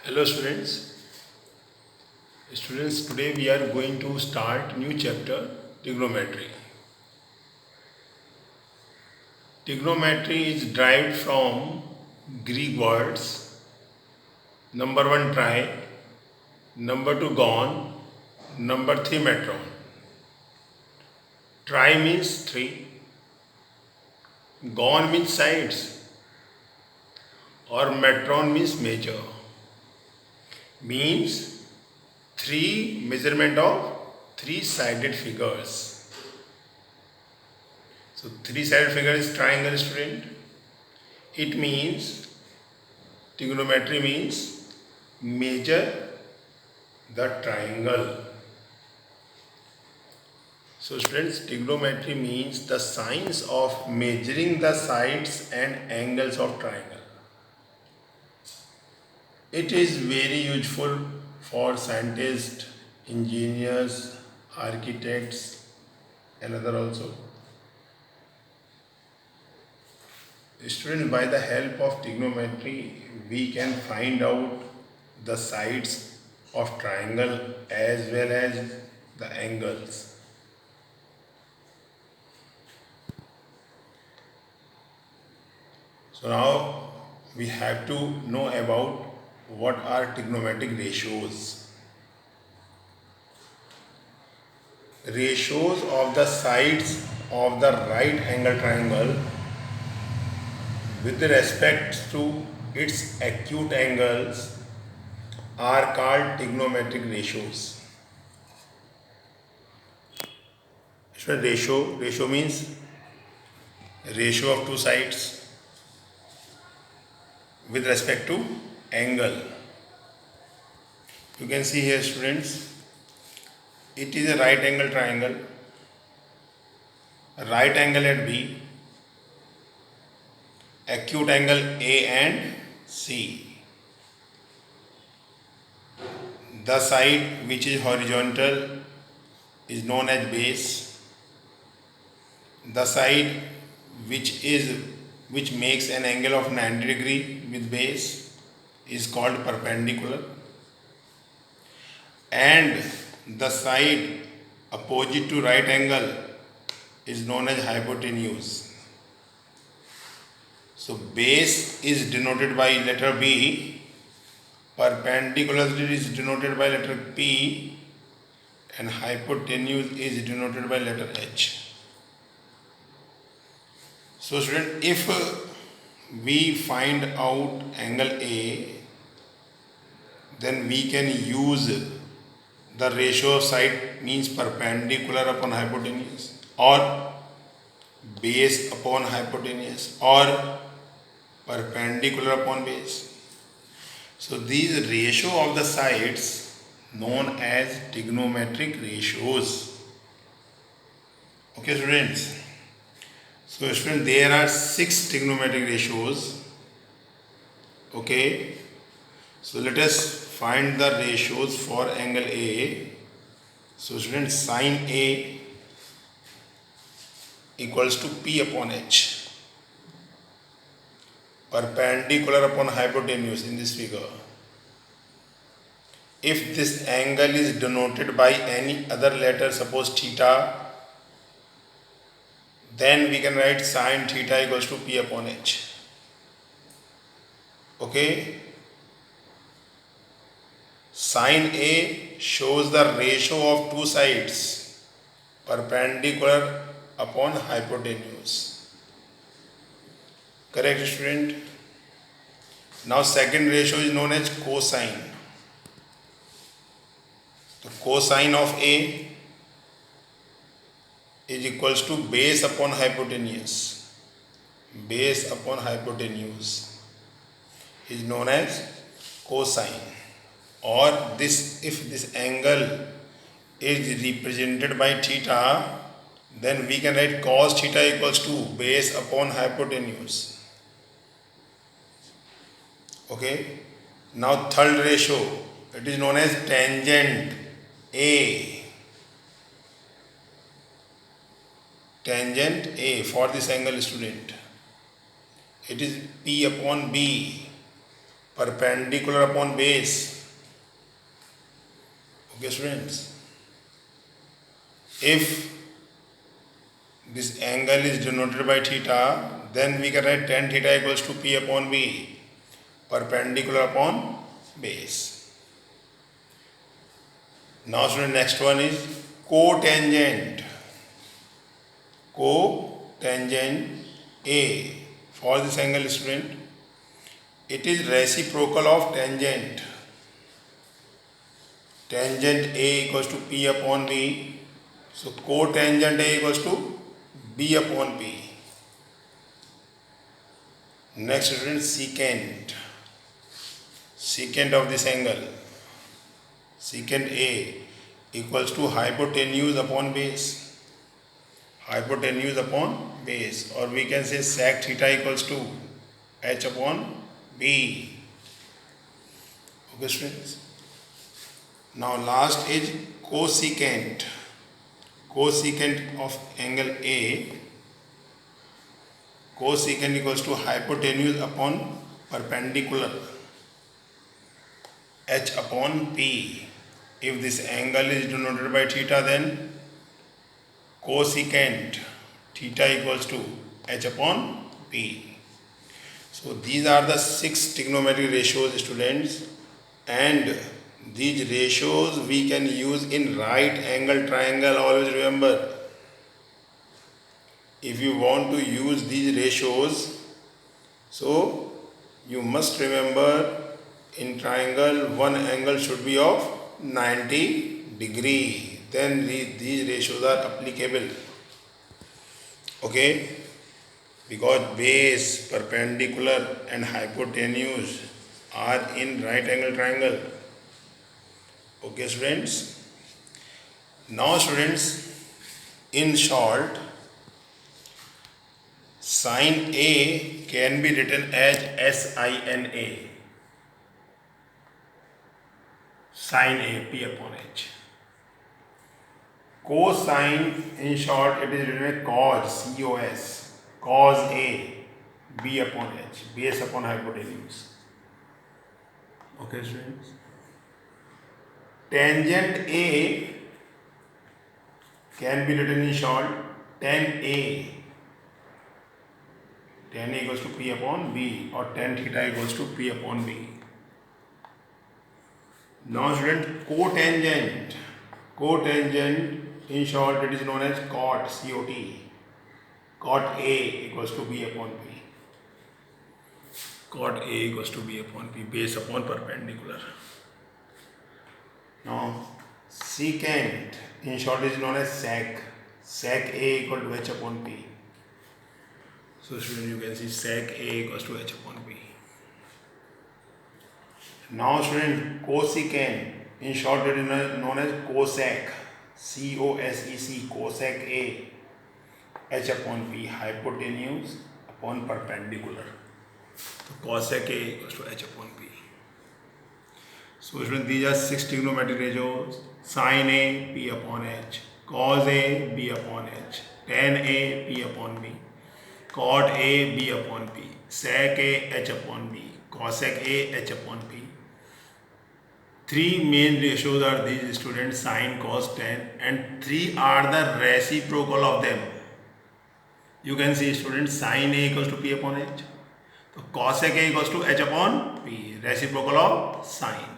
Hello students. Students, today we are going to start new chapter trigonometry. Trigonometry is derived from Greek words number 1 try, number 2 gone, number 3 metron. Try means 3, gone means sides, or metron means measure. Means 3 measurement of 3-sided figures. So 3-sided figure is triangle, student. It means trigonometry means measure the triangle. So students, trigonometry means the science of measuring the sides and angles of triangle. It is very useful for scientists, engineers, architects and other also. Students, by the help of trigonometry, we can find out the sides of triangle as well as the angles. So now we have to know about what are trigonometric ratios. Ratios of the sides of the right angle triangle with respect to its acute angles are called trigonometric ratios. So ratio means ratio of two sides with respect to angle. You can see here, students, it is a right angle triangle. Right angle at B, acute angle A and C. The side which is horizontal is known as base. The side which makes an angle of 90 degree with base is called perpendicular, and the side opposite to right angle is known as hypotenuse. So base is denoted by letter B, perpendicular is denoted by letter P, and hypotenuse is denoted by letter H. So student, if we find out angle A, then we can use the ratio of side means perpendicular upon hypotenuse, or base upon hypotenuse, or perpendicular upon base. So these ratio of the sides known as trigonometric ratios. Okay students. So students, there are 6 trigonometric ratios. Okay. So let us find the ratios for angle A. So students, sine A equals to P upon H, perpendicular upon hypotenuse in this figure. If this angle is denoted by any other letter, suppose theta, then we can write sine theta equals to P upon H. Okay. Sine A shows the ratio of two sides, perpendicular upon hypotenuse. Correct, student? Now second ratio is known as cosine. The cosine of A is equals to base upon hypotenuse. Base upon hypotenuse is known as cosine. Or this, if this angle is represented by theta, then we can write cos theta equals to base upon hypotenuse. Okay. Now third ratio, it is known as tangent A. Tangent A for this angle, student. It is P upon B, perpendicular upon base. Okay students, if this angle is denoted by theta, then we can write tan theta equals to P upon B, perpendicular upon base. Now student, next one is cotangent. Cotangent A for this angle student, it is reciprocal of tangent. Tangent A equals to P upon B. So cotangent A equals to B upon P. Next student, secant. Secant of this angle, secant A equals to hypotenuse upon base. Hypotenuse upon base, or we can say sec theta equals to H upon B. Okay students. Now last is cosecant. Cosecant of angle A, cosecant equals to hypotenuse upon perpendicular, H upon P. If this angle is denoted by theta, then cosecant theta equals to H upon P. So these are the 6 trigonometric ratios students, and these ratios we can use in right angle triangle. Always remember, if you want to use these ratios, so you must remember in triangle one angle should be of 90 degree, then these ratios are applicable. Okay, because base, perpendicular and hypotenuse are in right angle triangle. Okay students. Now students, in short, sin A can be written as sin A. Sin A, P upon H. Cosine, in short, it is written as cos, C-O-S, cos A, B upon H, base upon hypotenuse. Okay students. Tangent A can be written in short tan A. Tan A equals to P upon B, or tan theta equals to P upon B. Now student, cotangent. Cotangent, in short, it is known as cot, C-O-T. Cot A equals to B upon P. Cot A equals to B upon P, base upon perpendicular. Now secant, in short, is known as sec. Sec A equal to H upon P. So student, you can see sec A equals to H upon P. Now student, cosecant, in short, it is known as cosec, C-O-S-E-C, cosec A, H upon P, hypotenuse upon perpendicular. So cosec A equals to H upon P. So student, these are 6 trigonometric ratios: sin A, P upon H, cos A, B upon H, tan A, P upon B, cot A, B upon P, sec A, H upon B, cosec A, H upon P. 3 main ratios are these students: sin, cos, tan, and 3 are the reciprocal of them. You can see students, sin A equals to P upon H. So cosec A equals to H upon P, reciprocal of sin.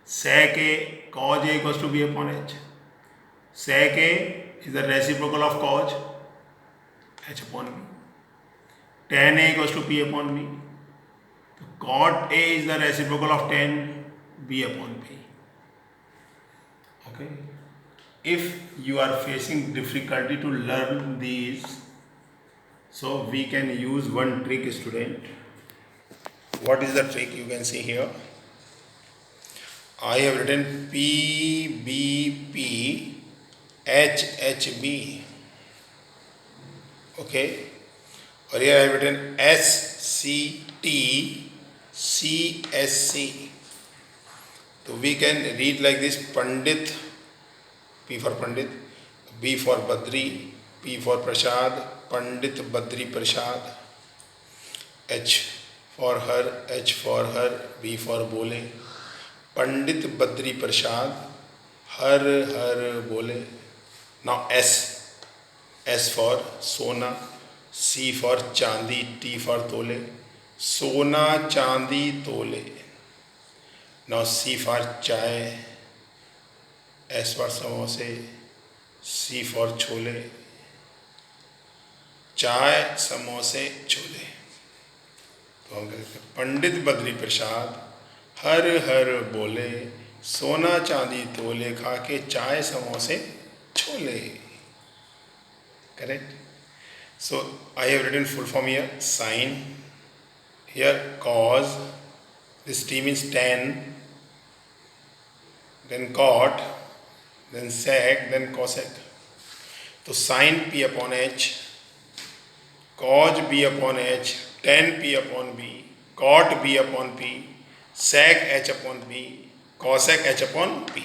Sec A, cos A equals to B upon H. Sec A is the reciprocal of cos, H upon B. Tan A equals to P upon B. So cot A is the reciprocal of tan, B upon P. Okay. If you are facing difficulty to learn these, so we can use one trick student. What is the trick? You can see here. I have written PBP HHB. Okay. Or here I have written SCT CSC. So we can read like this: Pandit, P for Pandit, B for Badri, P for Prasad, Pandit Badri Prasad, H for her, H for her, B for बोले. पंडित बद्री प्रसाद हर हर बोले. Now S for सोना, C for चांदी, T for तोले. सोना चांदी तोले. Now C for चाय, S for समोसे, C for छोले. चाय समोसे छोले. तो हम कहते हैं पंडित बद्री प्रसाद हर हर बोले, सोना चांदी तोले, खा के चाय समोसे chole. Correct? So I have written full form here. Sine, here cos, this T means tan, then cot, then sec, then cosec. So sine P upon H, cos B upon H, tan P upon B, cot B upon P, sec H upon B, cosec H upon P.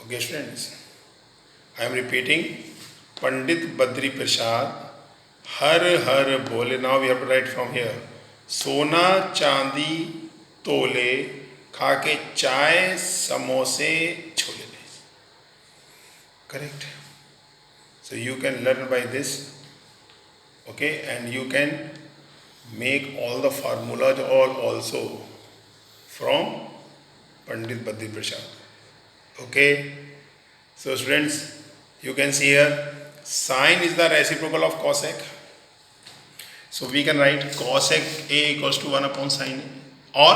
Okay students, I am repeating. पंडित बद्री प्रसाद हर हर बोले. Now we have to write from here. सोना चांदी तोले, खा के चाय समोसे छोले. Correct. So you can learn by this. Okay, and you can make all the formulas all also from Pandit Badri Prasad. Okay, so students, you can see here sine is the reciprocal of cosec. So we can write cosec A equals to 1 upon sine A, or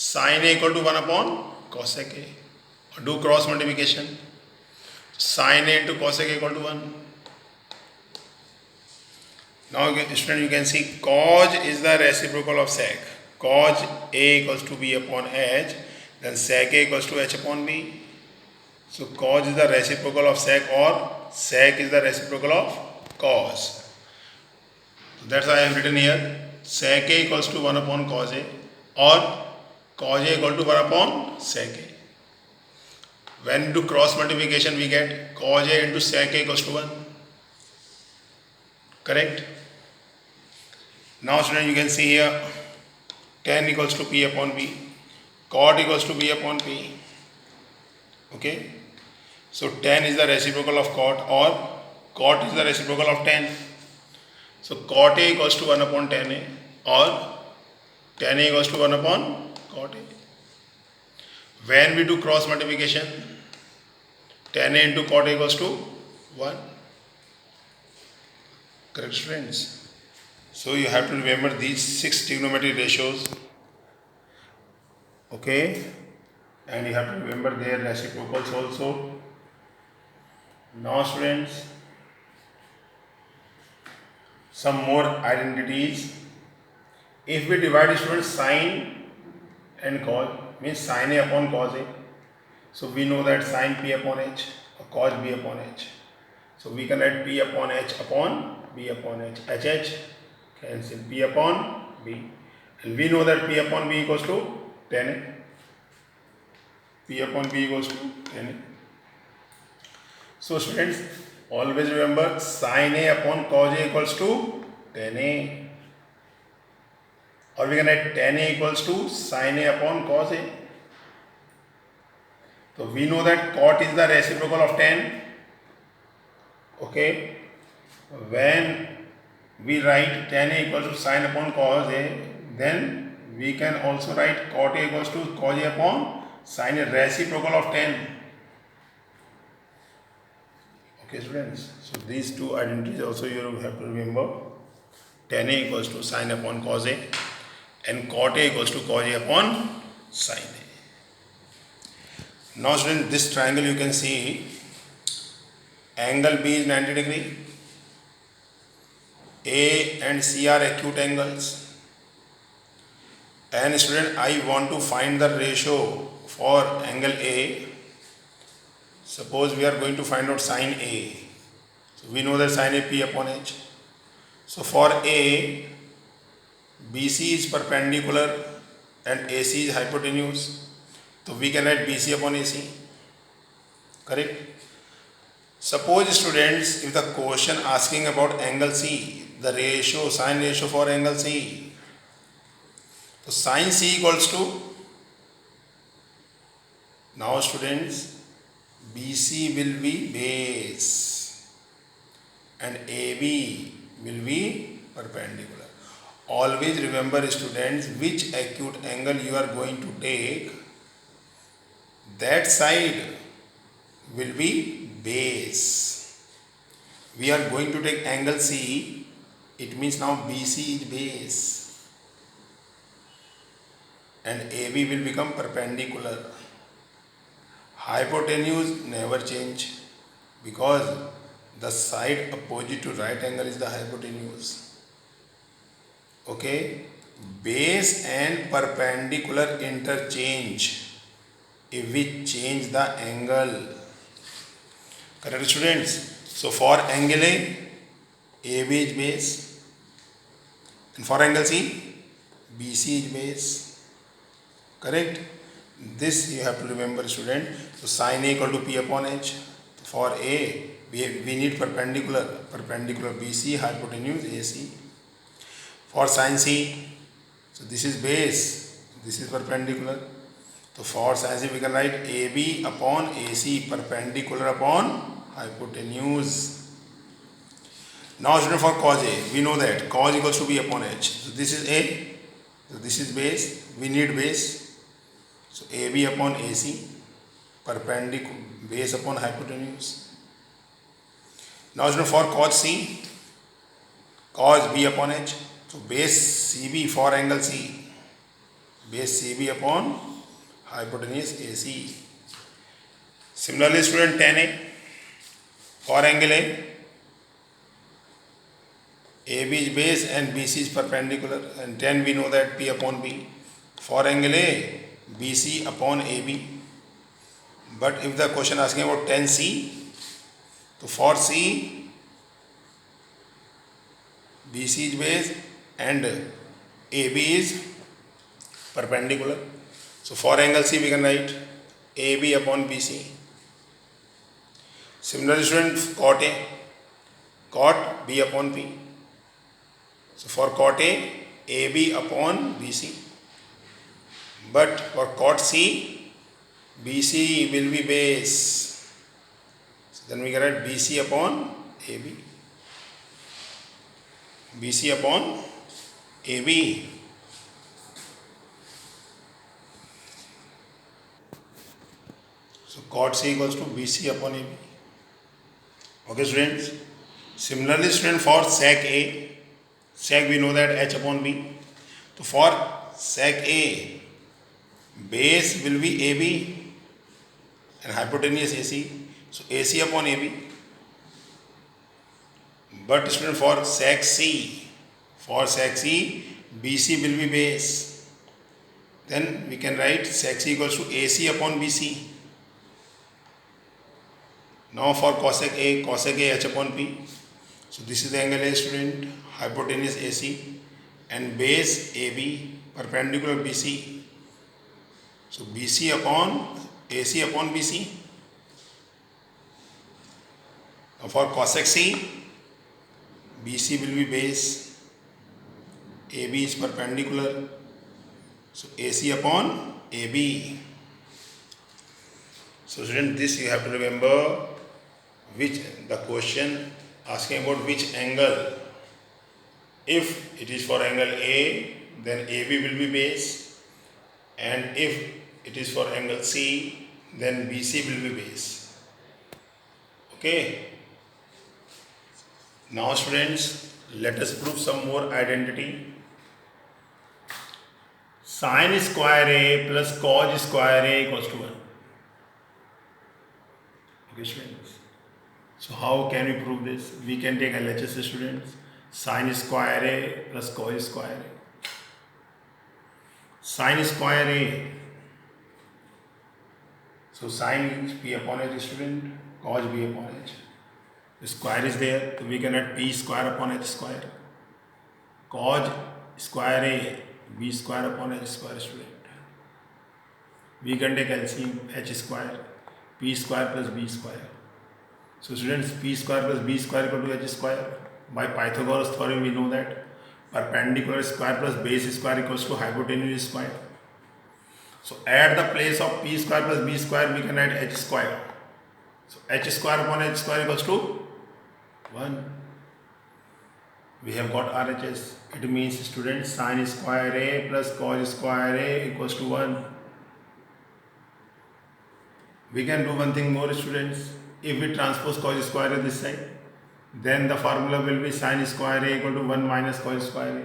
sine A equal to 1 upon cosec A. Or do cross multiplication. Sine A into cosec A equal to 1. Now student, you can see cos is the reciprocal of sec. Cos A equals to B upon H, then sec A equals to H upon B. So cos is the reciprocal of sec, or sec is the reciprocal of cos. So that's why I have written here sec A equals to 1 upon cos A, or cos A equal to 1 upon sec A. When we do cross multiplication, we get cos A into sec A equals to 1. Correct? Now student, you can see here tan equals to P upon B, cot equals to B upon P. Okay, so tan is the reciprocal of cot, or cot is the reciprocal of tan. So cot A equals to 1 upon tan A, or tan A equals to 1 upon cot A. When we do cross multiplication, tan A into cot A equals to 1. Correct students? So you have to remember these 6 trigonometry ratios. Okay, and you have to remember their reciprocals also. Now students, some more identities. If we divide students sine and cos, means sine A upon cos A. So we know that sine P upon H, or cos B upon H. So we can write P upon H upon B upon H. HH cancel, P upon B. And we know that P upon B equals to tan A. P upon B equals to tan A. So students, always remember sin A upon cos A equals to tan A, or we can write tan A equals to sin A upon cos A. So we know that cot is the reciprocal of tan. Okay, when we write tan A equals to sin upon cos A, then we can also write cot A equals to cos A upon sin A, reciprocal of tan. Okay students, so these two identities also you have to remember. Tan A equals to sin upon cos A, and cot A equals to cos A upon sin A. Now students, this triangle you can see angle B is 90 degree. A and C are acute angles. And student, I want to find the ratio for angle A. Suppose we are going to find out sin A. So we know that sin A P upon H. So for A, BC is perpendicular and AC is hypotenuse. So we can write BC upon AC. Correct? Suppose students, if the question asking about angle C, the ratio, sine ratio for angle C. So sine C equals to, now students, BC will be base and AB will be perpendicular. Always remember students, which acute angle you are going to take, that side will be base. We are going to take angle C, it means now BC is base and AB will become perpendicular. Hypotenuse never change because the side opposite to right angle is the hypotenuse. Okay, base and perpendicular interchange if we change the angle. Correct students? So for angle A, AB is base, and for angle C, BC is base. Correct? This you have to remember student. So sin A equal to P upon H. For A, we need perpendicular BC, hypotenuse AC. For sin C, so this is base, this is perpendicular. So for sin C we can write AB upon AC, perpendicular upon hypotenuse. Now student, for cos A, we know that cos equals to B upon H. So this is A, so this is base, we need base. So AB upon AC, perpendicular, base upon hypotenuse. Now student, for cos C, cos B upon H. So base CB for angle C, base CB upon hypotenuse AC. Similarly student, tan A, for angle A, AB is base and BC is perpendicular, and tan we know that P upon B. For angle A, BC upon AB. But if the question asking about tan C, so for C, BC is base and AB is perpendicular. So for angle C we can write AB upon BC. Similarly student, cot A, cot B upon P. So for cot A, AB upon BC. But for cot C, BC will be base. So then we can write BC upon AB. BC upon AB. So cot C equals to BC upon AB. Okay students. Similarly student, for sec A, sec we know that H upon B. So for sec A, base will be AB and hypotenuse AC. So AC upon AB. But student, for sec C, BC will be base. Then we can write sec C equals to AC upon BC. Now for cosec A, H upon P. So this is the angle A student, hypotenuse AC and base AB, perpendicular BC. So BC upon AC upon BC. Now for cosec C, BC will be base, AB is perpendicular, so AC upon AB. So student, this you have to remember, which the question asking about which angle. If it is for angle A, then AB will be base, and if it is for angle C, then BC will be base. Okay. Now students, let us prove some more identity. Sin square A plus cos square A equals to 1. Okay students. So how can we prove this? We can take LHS students. Sin square A plus cos square A. Sin square A. So sin is P upon H student, cos B upon H. The square is there, so we can add P square upon H square. Cos square A, B square upon H square student. We can take LCM H square, P square plus B square. So students, P square plus B square equal to H square. By Pythagoras theorem we know that perpendicular square plus base square equals to hypotenuse square. So at the place of p square plus b square we can add h square. So h square upon h square equals to 1. We have got RHS. It means students sin square a plus cos square a equals to 1. We can do one thing more, students. If we transpose cos square a this side, then the formula will be sin square a equal to 1 minus cos square a.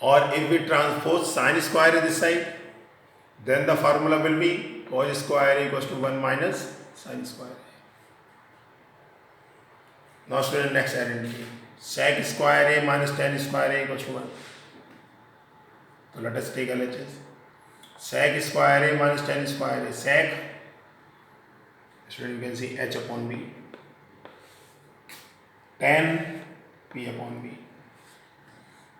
Or if we transpose sin square a this side, then the formula will be cos square a equals to 1 minus sin square a. Now student, next identity. Sec square a minus tan square a equals to 1. So let us take LHS. Sec square a minus tan square a. Sec, student, you can see h upon b. Tan p upon b.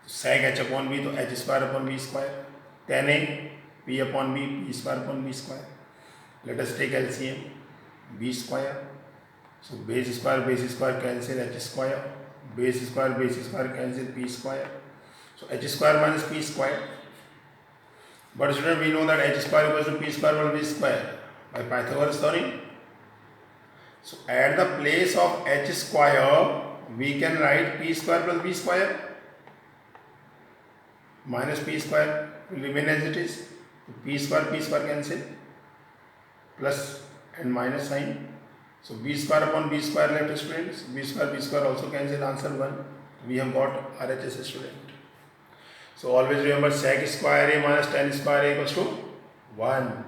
Sec h upon b, तो h square upon b square. Tan a p upon b, p square upon b square. Let us take LCM. B square. So base square cancel h square. Base square cancel p square. So h square minus p square. But student, we know that h square equals to p square plus b square by Pythagoras theorem. So at the place of h square we can write p square plus b square minus p square will remain as it is. P square cancel, plus and minus sign. So b square upon b square left, students. B square also cancel, answer 1. We have got RHS, student. So always remember sec square a minus tan square a equals to 1.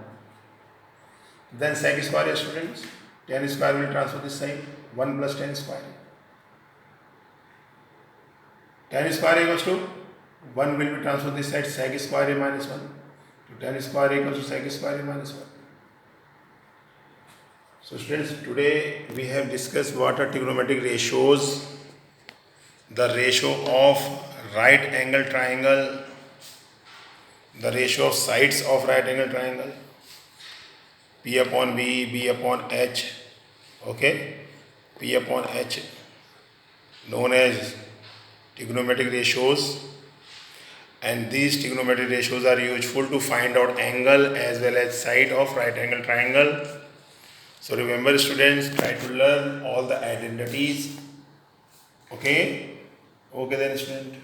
Then sec square a, students. Tan square will transfer this side, 1 plus tan square. Tan square equals to 1 will be transferred this side, sec square a minus 1. So tan square equals to sec square a minus 1. So students, today we have discussed what are trigonometric ratios, the ratio of right angle triangle, the ratio of sides of right angle triangle, P upon B, B upon H, okay, P upon H, known as trigonometric ratios. And these trigonometric ratios are useful to find out angle as well as side of right angle triangle. So remember, students, try to learn all the identities. Okay then, student.